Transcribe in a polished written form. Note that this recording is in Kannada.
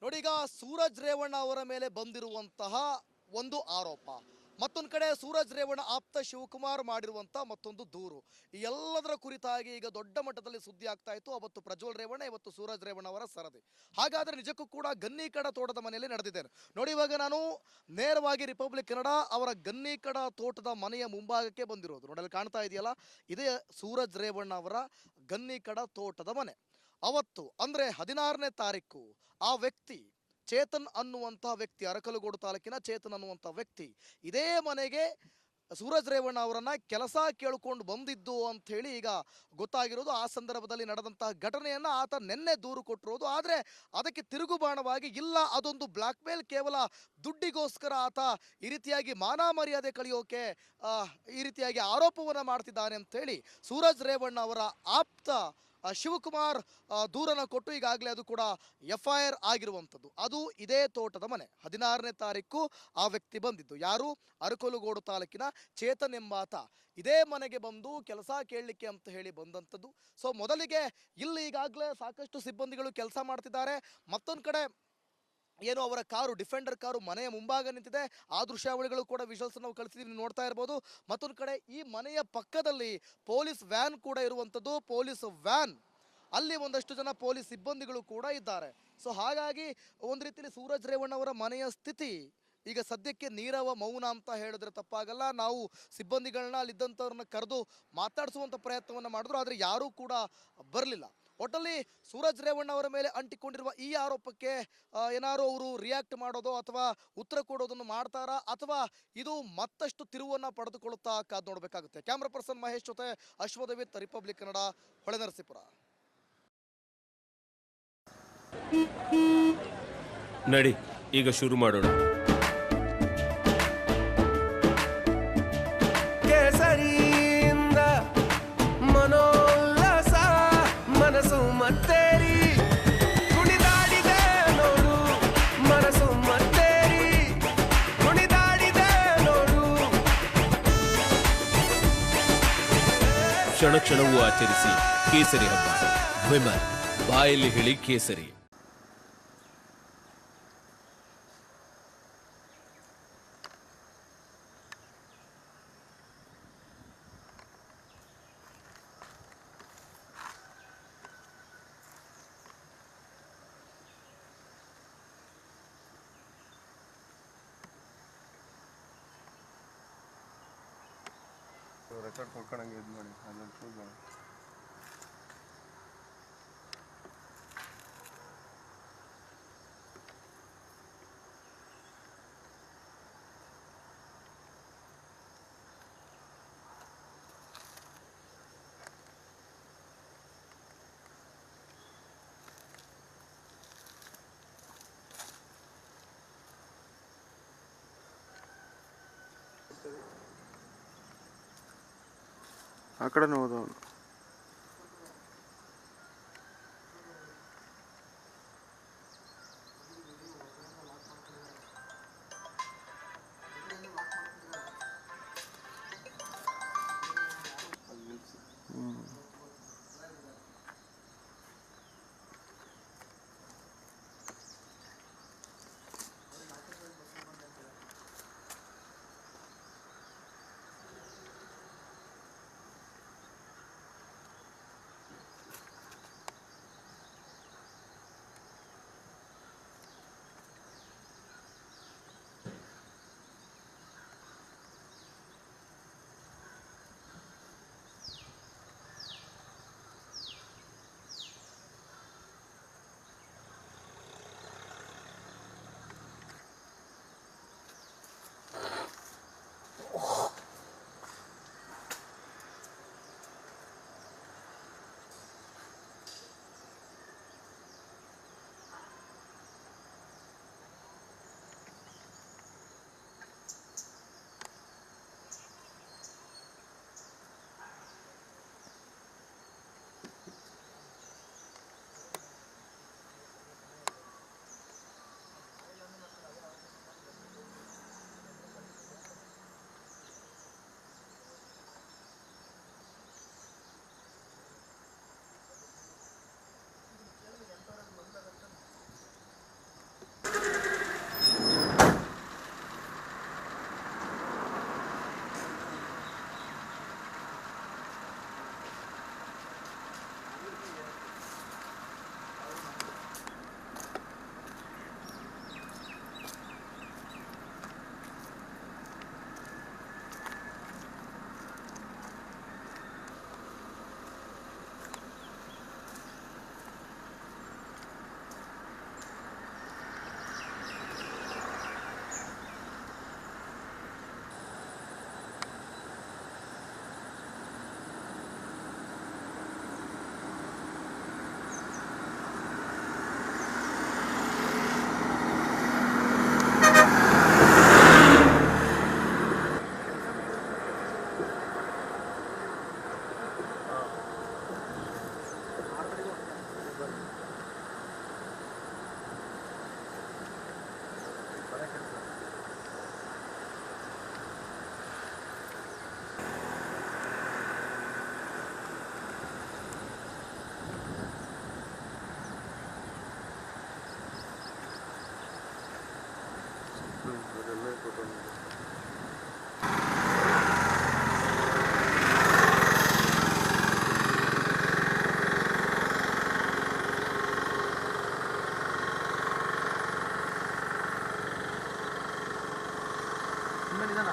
ನೋಡಿ, ಈಗ ಸೂರಜ್ ರೇವಣ್ಣ ಅವರ ಮೇಲೆ ಬಂದಿರುವಂತಹ ಒಂದು ಆರೋಪ, ಮತ್ತೊಂದು ಕಡೆ ಸೂರಜ್ ರೇವಣ್ಣ ಆಪ್ತ ಶಿವಕುಮಾರ್ ಮಾಡಿರುವಂತ ಮತ್ತೊಂದು ದೂರು, ಈ ಎಲ್ಲದರ ಕುರಿತಾಗಿ ಈಗ ದೊಡ್ಡ ಮಟ್ಟದಲ್ಲಿ ಸುದ್ದಿ ಆಗ್ತಾ ಇತ್ತು. ಅವತ್ತು ಪ್ರಜ್ವಲ್ ರೇವಣ್ಣ, ಇವತ್ತು ಸೂರಜ್ ರೇವಣ್ಣ ಅವರ ಸರದಿ. ಹಾಗಾದ್ರೆ ನಿಜಕ್ಕೂ ಕೂಡ ಗನ್ನಿಕಡ ತೋಟದ ಮನೆಯಲ್ಲಿ ನಡೆದಿದ್ದೇನೆ ನೋಡಿ. ಇವಾಗ ನಾನು ನೇರವಾಗಿ ರಿಪಬ್ಲಿಕ್ ಕನ್ನಡ ಅವರ ಗನ್ನಿಕಡ ತೋಟದ ಮನೆಯ ಮುಂಭಾಗಕ್ಕೆ ಬಂದಿರೋದು. ನೋಡಲು ಕಾಣ್ತಾ ಇದೆಯಲ್ಲ, ಇದೇ ಸೂರಜ್ ರೇವಣ್ಣ ಅವರ ಗನ್ನಿಕಡ ತೋಟದ ಮನೆ. ಅವತ್ತು ಅಂದ್ರೆ 16ನೇ ತಾರೀಕು ಆ ವ್ಯಕ್ತಿ ಚೇತನ್ ಅನ್ನುವಂತಹ ವ್ಯಕ್ತಿ, ಅರಕಲಗೂಡು ತಾಲೂಕಿನ ಚೇತನ್ ಅನ್ನುವಂತಹ ವ್ಯಕ್ತಿ ಇದೇ ಮನೆಗೆ ಸೂರಜ್ ರೇವಣ್ಣ ಅವರನ್ನ ಕೆಲಸ ಕೇಳಿಕೊಂಡು ಬಂದಿದ್ದು ಅಂತ ಹೇಳಿ ಈಗ ಗೊತ್ತಾಗಿರೋದು. ಆ ಸಂದರ್ಭದಲ್ಲಿ ನಡೆದಂತಹ ಘಟನೆಯನ್ನ ಆತ ನಿನ್ನೆ ದೂರು ಕೊಟ್ಟಿರೋದು. ಆದ್ರೆ ಅದಕ್ಕೆ ತಿರುಗುಬಾಣವಾಗಿ, ಇಲ್ಲ ಅದೊಂದು ಬ್ಲಾಕ್ ಮೇಲ್, ಕೇವಲ ದುಡ್ಡಿಗೋಸ್ಕರ ಆತ ಈ ರೀತಿಯಾಗಿ ಮಾನ ಮರ್ಯಾದೆ ಕಳೆಯೋಕೆ ಈ ರೀತಿಯಾಗಿ ಆರೋಪವನ್ನ ಮಾಡ್ತಿದ್ದಾನೆ ಅಂತ ಹೇಳಿ ಸೂರಜ್ ರೇವಣ್ಣ ಅವರ ಆಪ್ತ ಶಿವಕುಮಾರ್ ದೂರನ್ನು ಕೊಟ್ಟು ಈಗಾಗಲೇ ಅದು ಕೂಡ FIR ಆಗಿರುವಂಥದ್ದು. ಅದು ಇದೇ ತೋಟದ ಮನೆ. 16ನೇ ತಾರೀಕು ಆ ವ್ಯಕ್ತಿ ಬಂದಿದ್ದು. ಯಾರು? ಅರಕಲಗೂಡು ತಾಲೂಕಿನ ಚೇತನ್ ಎಂಬಾತ ಇದೇ ಮನೆಗೆ ಬಂದು ಕೆಲಸ ಕೇಳಲಿಕ್ಕೆ ಅಂತ ಹೇಳಿ ಬಂದಂಥದ್ದು. ಸೊ ಮೊದಲಿಗೆ ಇಲ್ಲಿ ಈಗಾಗಲೇ ಸಾಕಷ್ಟು ಸಿಬ್ಬಂದಿಗಳು ಕೆಲಸ ಮಾಡ್ತಿದ್ದಾರೆ. ಮತ್ತೊಂದು ಕಡೆ ಏನು ಅವರ ಕಾರು, ಡಿಫೆಂಡರ್ ಕಾರು ಮನೆಯ ಮುಂಭಾಗ ನಿಂತಿದೆ. ಆ ದೃಶ್ಯಾವಳಿಗಳು ಕೂಡ ವಿಜುವಲ್ಸ್ ನಾವು ಕಳಿಸಿದೀವಿ, ನೋಡ್ತಾ ಇರ್ಬೋದು. ಮತ್ತೊಂದು ಕಡೆ ಈ ಮನೆಯ ಪಕ್ಕದಲ್ಲಿ ಪೊಲೀಸ್ ವ್ಯಾನ್ ಕೂಡ ಇರುವಂಥದ್ದು. ಪೊಲೀಸ್ ವ್ಯಾನ್ ಅಲ್ಲಿ ಒಂದಷ್ಟು ಜನ ಪೊಲೀಸ್ ಸಿಬ್ಬಂದಿಗಳು ಕೂಡ ಇದ್ದಾರೆ. ಸೊ ಹಾಗಾಗಿ ಒಂದು ರೀತಿಯಲ್ಲಿ ಸೂರಜ್ ರೇವಣ್ಣ ಅವರ ಮನೆಯ ಸ್ಥಿತಿ ಈಗ ಸದ್ಯಕ್ಕೆ ನೀರವ ಮೌನ ಅಂತ ಹೇಳಿದ್ರೆ ತಪ್ಪಾಗಲ್ಲ. ನಾವು ಸಿಬ್ಬಂದಿಗಳನ್ನ ಅಲ್ಲಿದ್ದಂಥವ್ರನ್ನ ಕರೆದು ಮಾತಾಡಿಸುವಂಥ ಪ್ರಯತ್ನವನ್ನು ಮಾಡಿದ್ರು, ಆದರೆ ಯಾರೂ ಕೂಡ ಬರಲಿಲ್ಲ. ಒಟ್ಟಲ್ಲಿ ಸೂರಜ್ ರೇವಣ್ಣ ಅವರ ಮೇಲೆ ಅಂಟಿಕೊಂಡಿರುವ ಈ ಆರೋಪಕ್ಕೆ ಏನಾರು ಅವರು ರಿಯಾಕ್ಟ್ ಮಾಡೋದು ಅಥವಾ ಉತ್ತರ ಕೊಡೋದನ್ನು ಮಾಡ್ತಾರಾ, ಅಥವಾ ಇದು ಮತ್ತಷ್ಟು ತಿರುವನ್ನು ಪಡೆದುಕೊಳ್ಳುತ್ತಾ ಕಾದು ನೋಡಬೇಕಾಗುತ್ತೆ. ಕ್ಯಾಮ್ರಾ ಪರ್ಸನ್ ಮಹೇಶ್ ಜೊತೆ ಅಶ್ವಥ್, ರಿಪಬ್ಲಿಕ್ ಕನ್ನಡ, ಹೊಳೆನರಸೀಪುರ. ನಡಿ, ಈಗ ಶುರು ಮಾಡೋಣ. ಕೇಸರಿಯಿಂದ ಮನೋಲ್ಲಾಸ ಮನಸ್ಸು ಮತ್ತೇರಿ ಕುಣಿದಾಡಿದೆ ನೋಡು, ಮನಸ್ಸು ಮತ್ತೇರಿ ಕುಣಿದಾಡಿದೆ ನೋಡು. ಕ್ಷಣ ಕ್ಷಣವೂ ಆಚರಿಸಿ ಕೇಸರಿ ಹಬ್ಬ. ವಿಮಲ್ ಬಾಯಲ್ಲಿ ಹೇಳಿ ಕೇಸರಿ. ರೆಕಾರ್ಡ್ ಕೊಡ್ಕೊಂಡಂಗೆ ಇದು ಮಾಡಿ ಅದನ್ನು ಶೂಸ್ ಮಾಡಿ. ಆ ಕಡೆನೂ ಹೋದವನು. ನಿಧಾನ